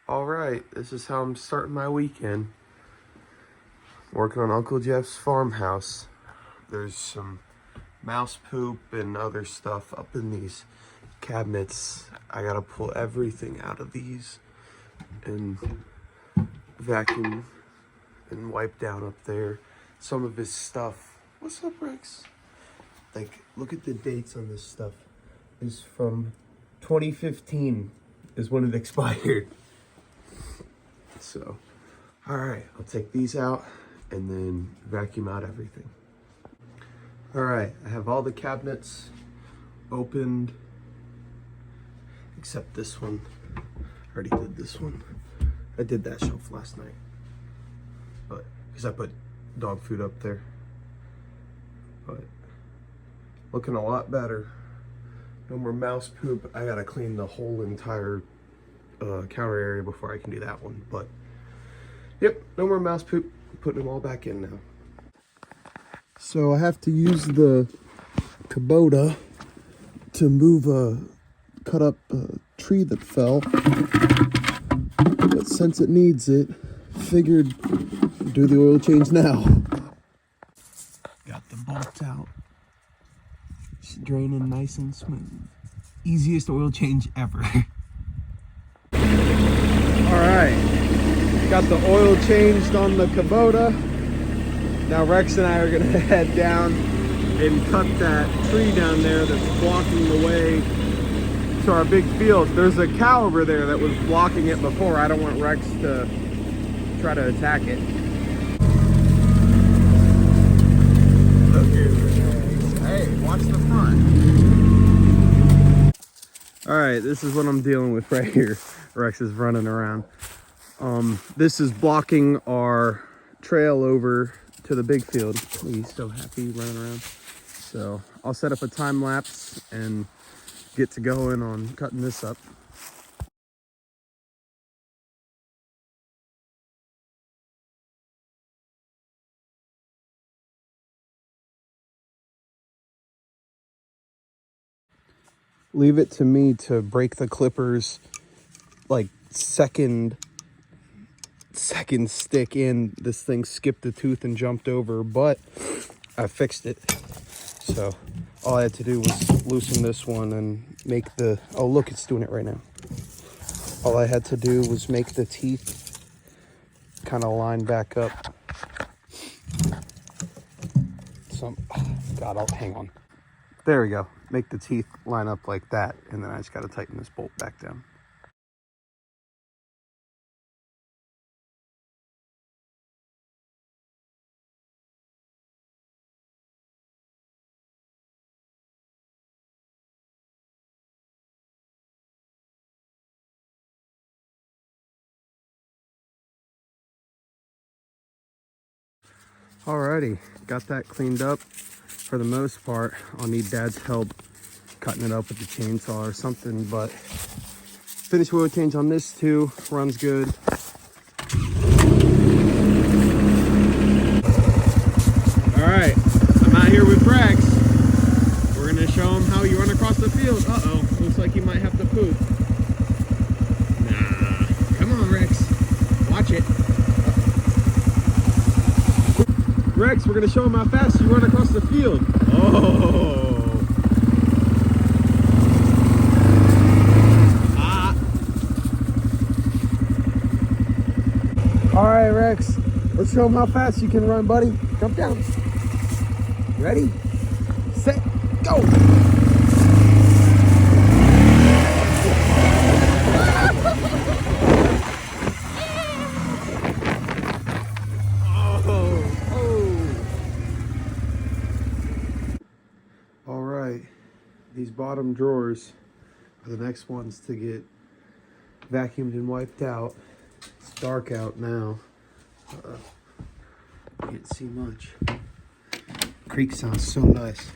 All right, this is how I'm starting my weekend. Working on Uncle Jeff's farmhouse. There's some mouse poop and other stuff up in these cabinets. I gotta pull everything out of these and vacuum and wipe down up there. Some of his stuff. What's up, Rex? Like, look at the dates on this stuff. It's from 2015 is when it expired. So, all right, I'll take these out and then vacuum out everything. All right, I have all the cabinets opened, except this one. I already did this one. I did that shelf last night, but because I put dog food up there. But looking a lot better. No more mouse poop. I gotta clean the whole entire counter area before I can do that one. But yep, no more mouse poop. Putting them all back in now. So I have to use the Kubota to move cut up a tree that fell. But since it needs it, figured do the oil change now. Got the bolts out. It's draining nice and smooth. Easiest oil change ever. Alright, got the oil changed on the Kubota. Now Rex and I are gonna head down and cut that tree down there that's blocking the way to our big field. There's a cow over there that was blocking it before. I don't want Rex to try to attack it. Okay, hey, watch the front. Alright, this is what I'm dealing with right here. Rex is running around. This is blocking our trail over to the big field. He's so happy running around. So I'll set up a time lapse and get to going on cutting this up. Leave it to me to break the clippers like second stick in. This thing skipped the tooth and jumped over, but I fixed it. So all I had to do was loosen this one and make the, oh look, it's doing it right now. All I had to do was make the teeth kind of line back up. God, hang on. There we go. Make the teeth line up like that, and then I just got to tighten this bolt back down. Alrighty, got that cleaned up. For the most part, I'll need Dad's help cutting it up with the chainsaw or something, but finished oil change on this too, runs good. Alright, I'm out here with Rex. We're gonna show him how you run across the field. Uh-oh, looks like he might have to poop. Nah, come on Rex, watch it. Rex, we're gonna show him how fast you run across the field. Oh. Ah. All right, Rex. Let's show him how fast you can run, buddy. Jump down. Ready, set, go. These bottom drawers are the next ones to get vacuumed and wiped out. It's dark out now. Can't see much. Creek sounds so nice.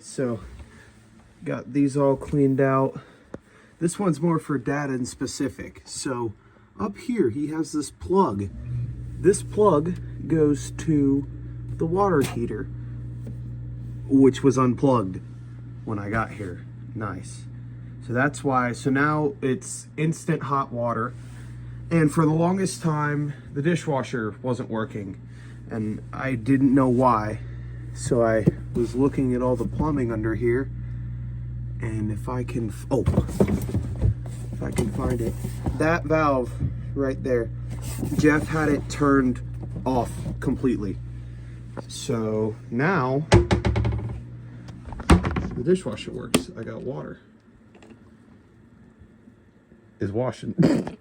So Got these all cleaned out. This one's more for data and specific. So up here, he has this plug. This plug goes to the water heater, which was unplugged when I got here. Nice. So that's why, so now it's instant hot water. And for the longest time, the dishwasher wasn't working and I didn't know why. So I was looking at all the plumbing under here, and if I can find it, that valve right there, Jeff had it turned off completely. So now the dishwasher works. I got water. Is washing.